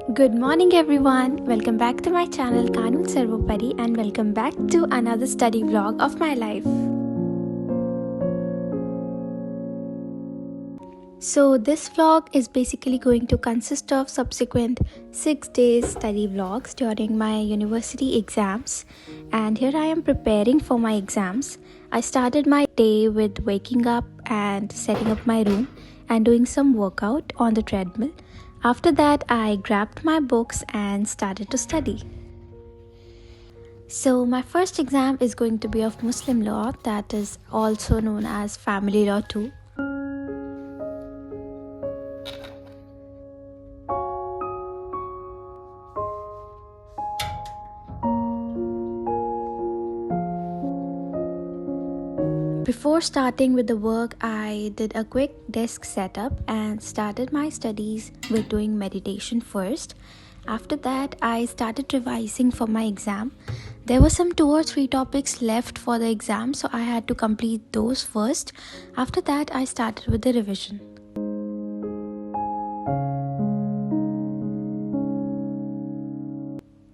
Good morning everyone. Welcome back to my channel Kanun Sarvopari and welcome back to another study vlog of my life. So this vlog is basically going to consist of subsequent 6 days study vlogs during my university exams, and here I am preparing for my exams. I started my day with waking up and setting up my room and doing some workout on the treadmill. After that, I grabbed my books and started to study. So my first exam is going to be of Muslim law, that is also known as family law too. Before starting with the work, I did a quick desk setup and started my studies with doing meditation first. After that, I started revising for my exam. There were some 2 or 3 topics left for the exam, so I had to complete those first. After that, I started with the revision.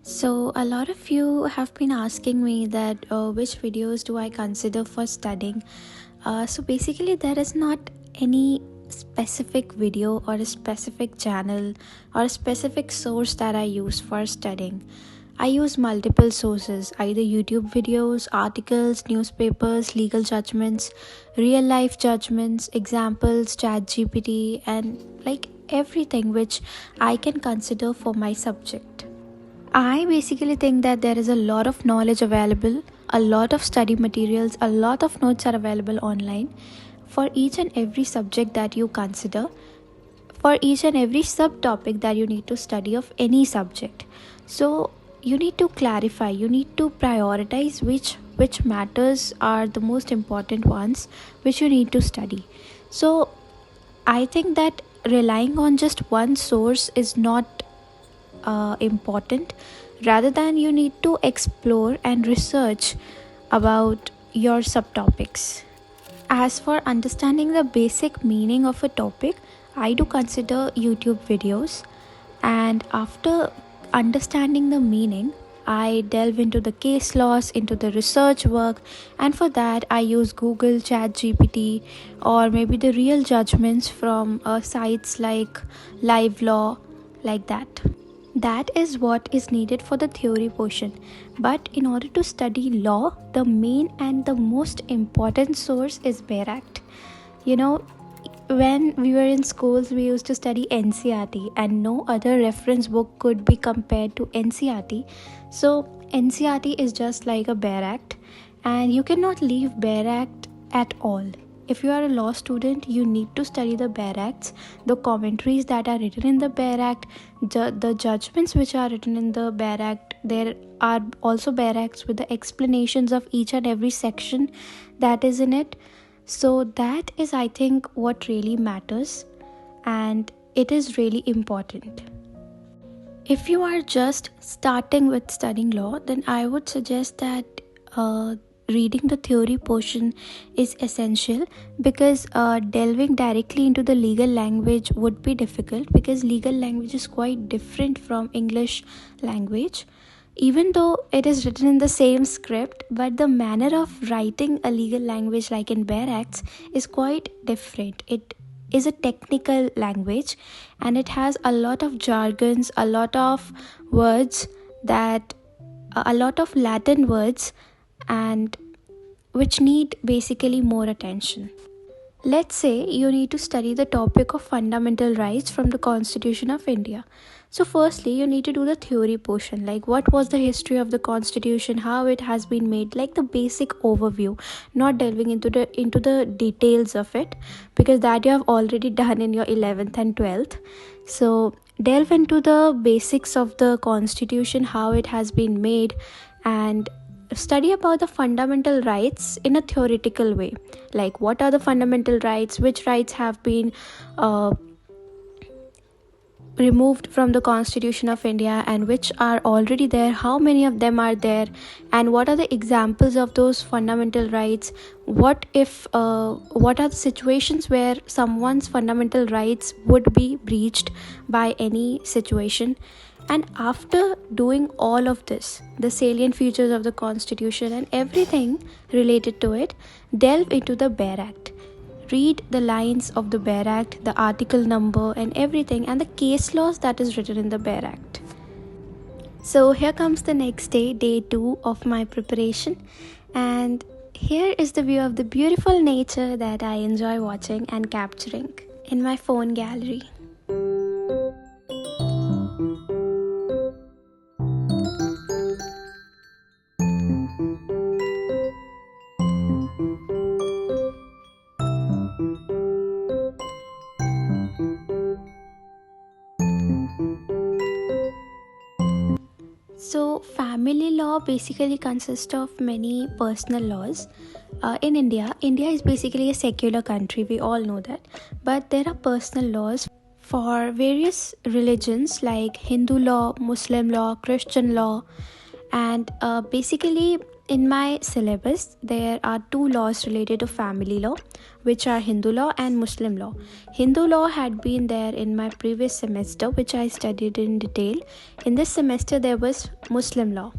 So a lot of you have been asking me that which videos do I consider for studying. So basically there is not any specific video or a specific channel or a specific source that I use for studying. I use multiple sources, either YouTube videos, articles, newspapers, legal judgments, real life judgments, examples, ChatGPT, and like everything which I can consider for my subject. I basically think that there is a lot of knowledge available, a lot of study materials, a lot of notes are available online for each and every subject that you consider, for each and every subtopic that you need to study of any subject. So you need to clarify, you need to prioritize which matters are the most important ones which you need to study. So I think that relying on just one source is not important. Rather than you need to explore and research about your subtopics. As for understanding the basic meaning of a topic, I do consider YouTube videos, and after understanding the meaning, I delve into the case laws, into the research work, and for that I use Google, ChatGPT, or maybe the real judgments from sites like Live Law, like that. That is what is needed for the theory portion. But in order to study law, the main and the most important source is BARE Act. You know, when we were in schools, we used to study NCERT, and no other reference book could be compared to NCERT. So NCERT is just like a BARE Act, and you cannot leave BARE Act at all. If you are a law student, you need to study the BARE Acts, the commentaries that are written in the BARE Act, the judgments which are written in the BARE Act. There are also BARE Acts with the explanations of each and every section that is in it. So that is, I think, what really matters, and it is really important. If you are just starting with studying law, then I would suggest that reading the theory portion is essential, because delving directly into the legal language would be difficult, because legal language is quite different from English language. Even though it is written in the same script, but the manner of writing a legal language like in BARE Acts is quite different. It is a technical language, and it has a lot of jargons, a lot of words that a lot of Latin words, and which need basically more attention. Let's say you need to study the topic of fundamental rights from the Constitution of India. So firstly, you need to do the theory portion, like what was the history of the Constitution, how it has been made, like the basic overview, not delving into the details of it, because that you have already done in your 11th and 12th. So delve into the basics of the Constitution, how it has been made, and study about the fundamental rights in a theoretical way, like what are the fundamental rights, which rights have been removed from the Constitution of India and which are already there, how many of them are there, and what are the examples of those fundamental rights. What are the situations where someone's fundamental rights would be breached by any situation. And after doing all of this, the salient features of the Constitution and everything related to it, delve into the Bare Act. Read the lines of the Bare Act, the article number, and everything, and the case laws that is written in the Bare Act. So here comes the next day, day 2 of my preparation, and here is the view of the beautiful nature that I enjoy watching and capturing in my phone gallery. So, family law basically consists of many personal laws. In India is basically a secular country, we all know that. But there are personal laws for various religions like Hindu law, Muslim law, Christian law, and basically in my syllabus there are 2 laws related to family law, which are Hindu law and Muslim law. Hindu law had been there in my previous semester, which I studied in detail. In this semester there was Muslim law.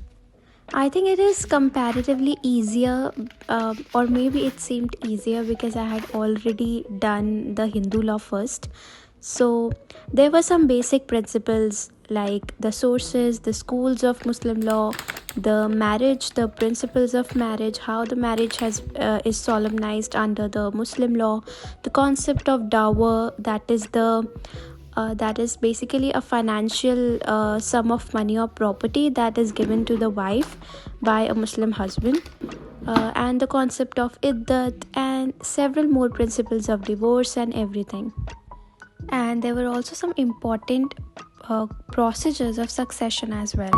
I think it is comparatively easier, or maybe it seemed easier because I had already done the Hindu law first. So there were some basic principles like the sources, the schools of Muslim law, the marriage, the principles of marriage, how the marriage is solemnized under the Muslim law, the concept of dower, that is basically a financial sum of money or property that is given to the wife by a Muslim husband, and the concept of iddat, and several more principles of divorce and everything. And there were also some important procedures of succession as well.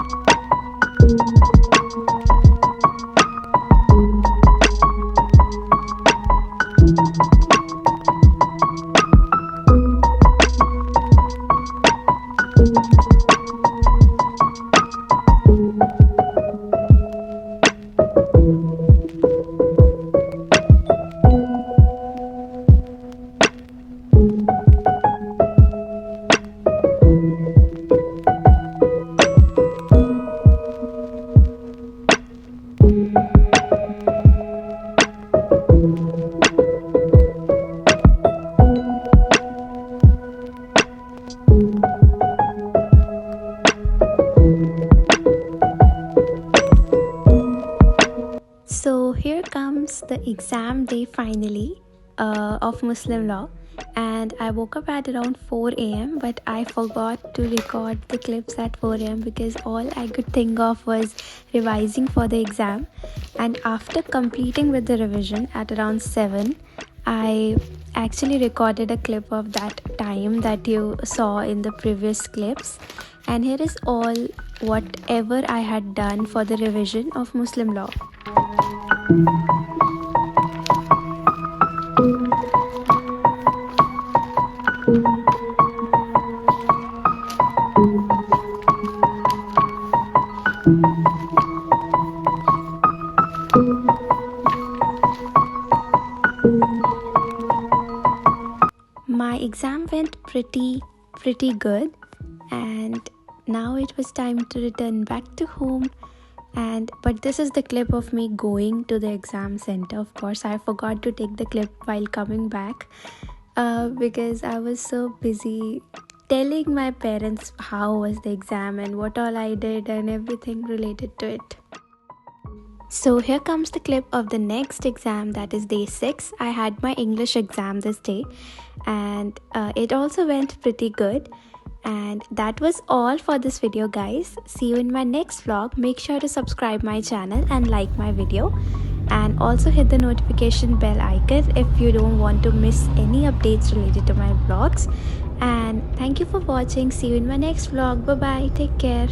So here comes the exam day finally of Muslim law, and I woke up at around 4 a.m. but I forgot to record the clips at 4 a.m. because all I could think of was revising for the exam. And after completing with the revision at around 7, I actually recorded a clip of that time that you saw in the previous clips, and here is all whatever I had done for the revision of Muslim law. My exam went pretty good, and now it was time to return back to home. But this is the clip of me going to the exam center. Of course, I forgot to take the clip while coming back because I was so busy telling my parents how was the exam and what all I did and everything related to it. So here comes the clip of the next exam, that is day 6. I had my English exam this day, and it also went pretty good. And that was all for this video, guys. See you in my next vlog. Make sure to subscribe my channel and like my video, and also hit the notification bell icon if you don't want to miss any updates related to my vlogs. And thank you for watching. See you in my next vlog. Bye bye, take care.